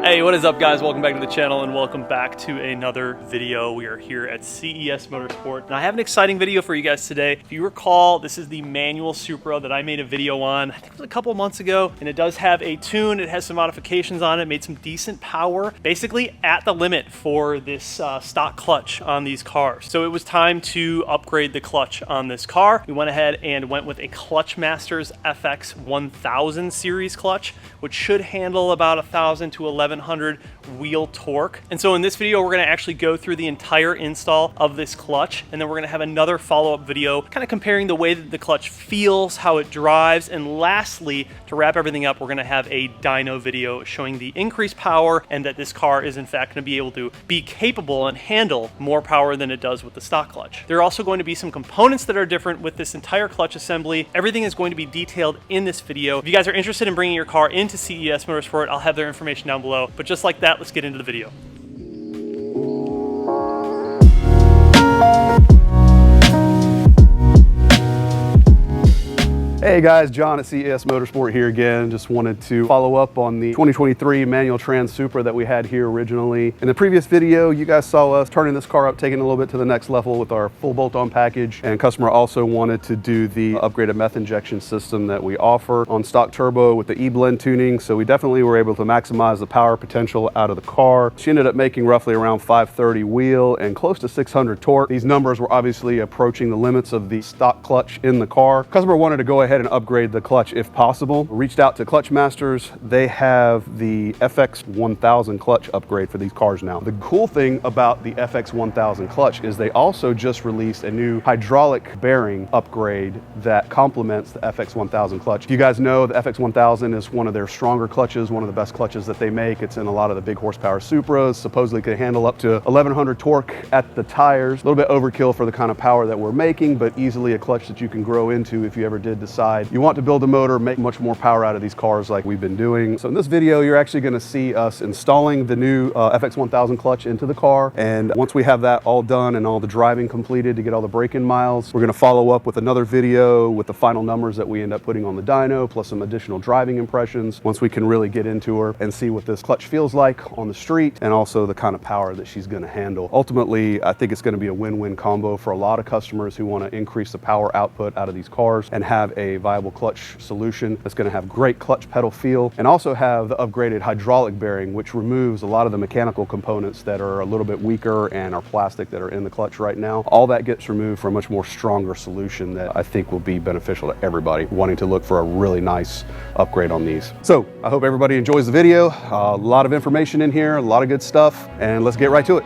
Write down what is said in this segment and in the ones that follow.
Hey, what is up guys? Welcome back to the channel and welcome back to another video. We are here at CES Motorsport and I have an exciting video for you guys today. If you recall, this is the manual Supra that I made a video on, I think it was a couple months ago, and it does have a tune, it has some modifications on it, made some decent power, basically at the limit for this stock clutch on these cars. So it was time to upgrade the clutch on this car. We went ahead and went with a Clutch Masters FX 1000 series clutch, which should handle about 1,000 to 1,100 wheel torque. And so in this video, we're gonna actually go through the entire install of this clutch, and then we're gonna have another follow-up video kind of comparing the way that the clutch feels, how it drives, and lastly, to wrap everything up, we're gonna have a dyno video showing the increased power and that this car is in fact gonna be able to be capable and handle more power than it does with the stock clutch. There are also going to be some components that are different with this entire clutch assembly. Everything is going to be detailed in this video. If you guys are interested in bringing your car into CES Motorsport, I'll have their information down below. But just like that, let's get into the video. Hey guys, John at CES Motorsport here again. Just wanted to follow up on the 2023 manual trans Supra that we had here originally. In the previous video, you guys saw us turning this car up, taking it a little bit to the next level with our full bolt-on package. And customer also wanted to do the upgraded meth injection system that we offer on stock turbo with the E-blend tuning. So we definitely were able to maximize the power potential out of the car. She ended up making roughly around 530 wheel and close to 600 torque. These numbers were obviously approaching the limits of the stock clutch in the car. Customer wanted to go ahead and upgrade the clutch if possible. Reached out to Clutch Masters. They have the FX 1000 clutch upgrade for these cars now. The cool thing about the FX 1000 clutch is they also just released a new hydraulic bearing upgrade that complements the FX 1000 clutch. You guys know the FX 1000 is one of their stronger clutches, one of the best clutches that they make. It's in a lot of the big horsepower Supras, supposedly could handle up to 1,100 torque at the tires. A little bit overkill for the kind of power that we're making, but easily a clutch that you can grow into if you ever did decide you want to build a motor, make much more power out of these cars like we've been doing. So in this video, you're actually going to see us installing the new FX 1000 clutch into the car. And once we have that all done and all the driving completed to get all the break-in miles, we're going to follow up with another video with the final numbers that we end up putting on the dyno, plus some additional driving impressions once we can really get into her and see what this clutch feels like on the street and also the kind of power that she's going to handle. Ultimately, I think it's going to be a win-win combo for a lot of customers who want to increase the power output out of these cars and have a viable clutch solution that's going to have great clutch pedal feel and also have the upgraded hydraulic bearing, which removes a lot of the mechanical components that are a little bit weaker and are plastic that are in the clutch right now. All that gets removed for a much more stronger solution that I think will be beneficial to everybody wanting to look for a really nice upgrade on these. So I hope everybody enjoys the video. A lot of information in here, a lot of good stuff, and let's get right to it.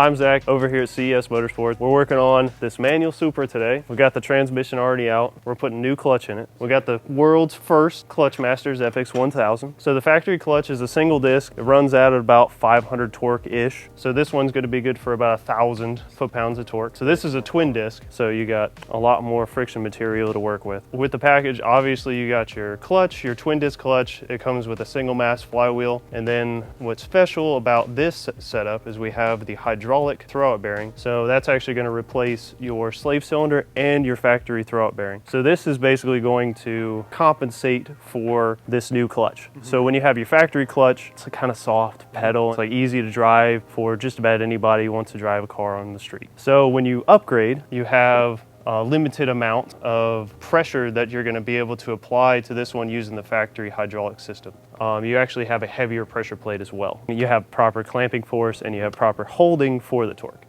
I'm Zach over here at CES Motorsports. We're working on this manual Supra today. We got the transmission already out. We're putting new clutch in it. We got the world's first Clutch Masters FX 1000. So the factory clutch is a single disc. It runs out at about 500 torque-ish. So this one's going to be good for about 1,000 foot-pounds of torque. So this is a twin disc, so you got a lot more friction material to work with. With the package, obviously you got your clutch, your twin disc clutch. It comes with a single mass flywheel. And then what's special about this setup is we have the hydraulic throwout bearing. So that's actually going to replace your slave cylinder and your factory throwout bearing. So this is basically going to compensate for this new clutch. So when you have your factory clutch, it's a kind of soft pedal. It's like easy to drive for just about anybody who wants to drive a car on the street. So when you upgrade, you have a limited amount of pressure that you're going to be able to apply to this one using the factory hydraulic system. You actually have a heavier pressure plate as well. You have proper clamping force and you have proper holding for the torque.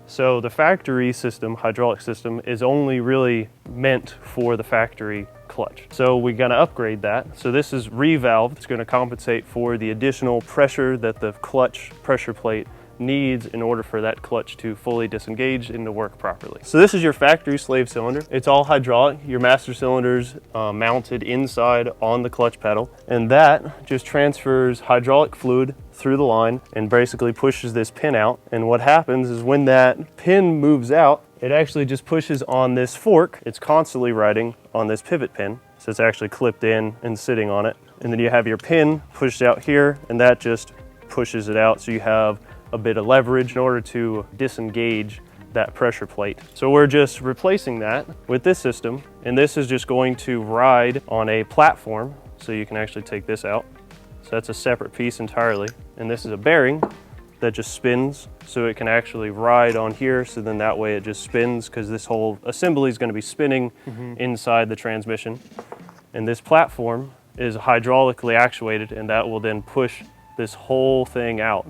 So the factory system, hydraulic system, is only really meant for the factory clutch. So we're going to upgrade that. So this is revalved. It's going to compensate for the additional pressure that the clutch pressure plate needs in order for that clutch to fully disengage and to work properly. So this is your factory slave cylinder. It's all hydraulic. Your master cylinder's mounted inside on the clutch pedal, and that just transfers hydraulic fluid through the line and basically pushes this pin out. And what happens is when that pin moves out, it actually just pushes on this fork. It's constantly riding on this pivot pin, so it's actually clipped in and sitting on it. And then you have your pin pushed out here, and that just pushes it out, so you have a bit of leverage in order to disengage that pressure plate. So we're just replacing that with this system, and this is just going to ride on a platform, so you can actually take this out. So that's a separate piece entirely, and this is a bearing that just spins, so it can actually ride on here, so then that way it just spins, because this whole assembly is going to be spinning inside the transmission. And this platform is hydraulically actuated, and that will then push this whole thing out.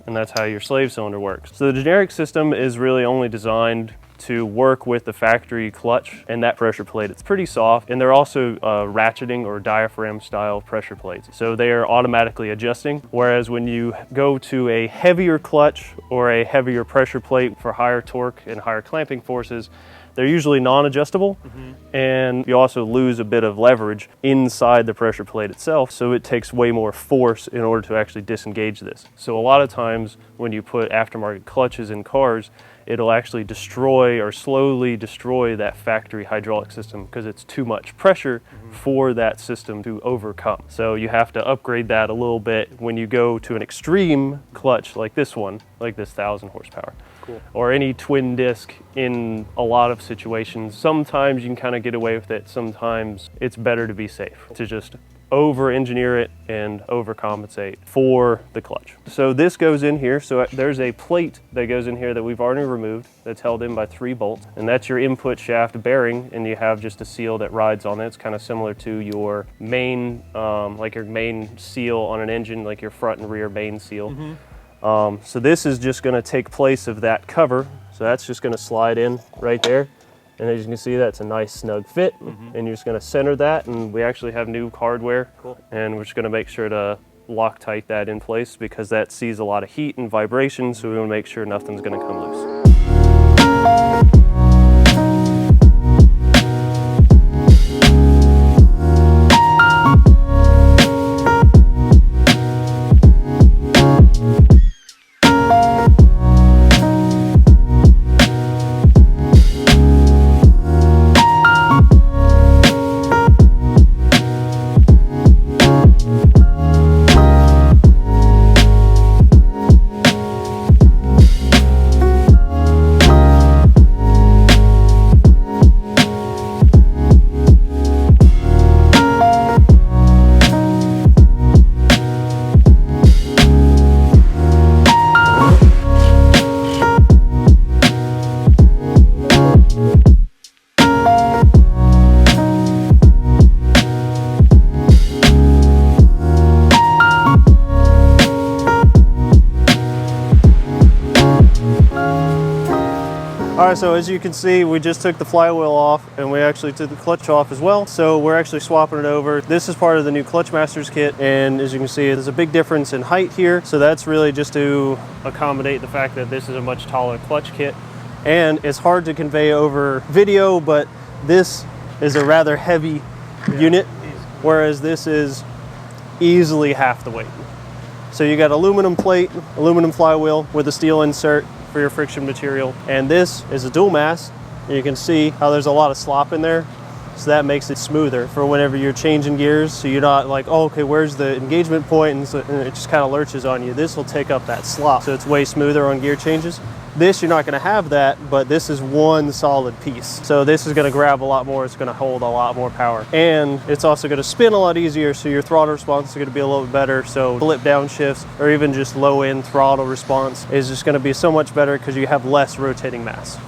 And that's how your slave cylinder works. So the generic system is really only designed to work with the factory clutch and that pressure plate. It's pretty soft, and they're also ratcheting or diaphragm style pressure plates. So they are automatically adjusting, whereas when you go to a heavier clutch or a heavier pressure plate for higher torque and higher clamping forces, they're usually non-adjustable, and you also lose a bit of leverage inside the pressure plate itself, so it takes way more force in order to actually disengage this. So a lot of times when you put aftermarket clutches in cars, it'll actually destroy or slowly destroy that factory hydraulic system because it's too much pressure for that system to overcome. So you have to upgrade that a little bit when you go to an extreme clutch like this one, like this 1,000 horsepower. Or any twin disc in a lot of situations. Sometimes you can kind of get away with it. Sometimes it's better to be safe, to just over-engineer it and overcompensate for the clutch. So this goes in here. So there's a plate that goes in here that we've already removed that's held in by 3 bolts. And that's your input shaft bearing, and you have just a seal that rides on it. It's kind of similar to your main, like your main seal on an engine, like your front and rear main seal. So this is just going to take place of that cover. So that's just going to slide in right there. And as you can see, that's a nice snug fit. And you're just going to center that, and we actually have new hardware. And we're just going to make sure to Loctite that in place because that sees a lot of heat and vibration, so we want to make sure nothing's going to come loose. so as you can see, we just took the flywheel off and we actually took the clutch off as well. So we're actually swapping it over. This is part of the new Clutch Masters kit. And as you can see, there's a big difference in height here. So that's really just to accommodate the fact that this is a much taller clutch kit. And it's hard to convey over video, but this is a rather heavy unit, whereas this is easily half the weight. So you got aluminum plate, aluminum flywheel with a steel insert for your friction material. And this is a dual mass. And you can see how there's a lot of slop in there. So that makes it smoother for whenever you're changing gears. So you're not like, oh, okay, where's the engagement point? And it just kind of lurches on you. This will take up that slop. So it's way smoother on gear changes. This, you're not going to have that, but this is one solid piece. So this is going to grab a lot more. It's going to hold a lot more power. And it's also going to spin a lot easier. So your throttle response is going to be a little bit better. So flip downshifts or even just low end throttle response is just going to be so much better because you have less rotating mass.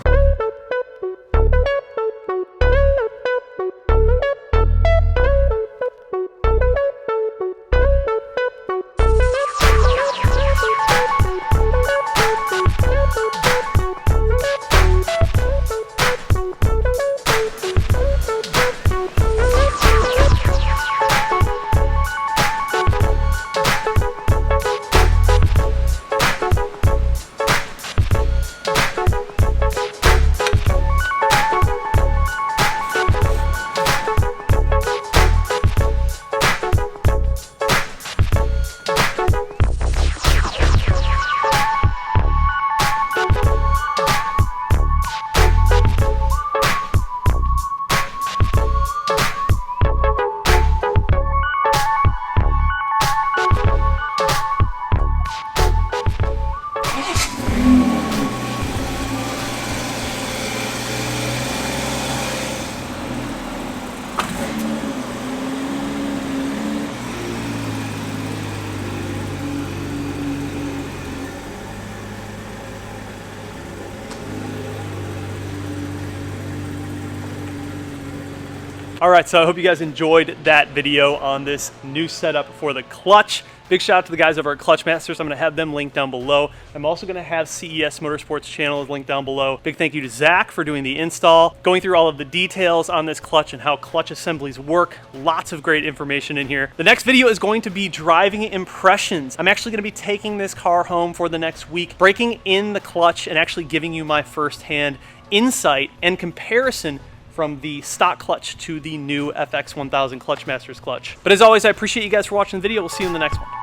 All right, so I hope you guys enjoyed that video on this new setup for the clutch. Big shout out to the guys over at Clutch Masters. I'm gonna have them linked down below. I'm also gonna have CES Motorsports channel linked down below. Big thank you to Zach for doing the install, going through all of the details on this clutch and how clutch assemblies work. Lots of great information in here. The next video is going to be driving impressions. I'm actually gonna be taking this car home for the next week, breaking in the clutch and actually giving you my firsthand insight and comparison from the stock clutch to the new FX 1000 Clutch Masters clutch. But as always, I appreciate you guys for watching the video. We'll see you in the next one.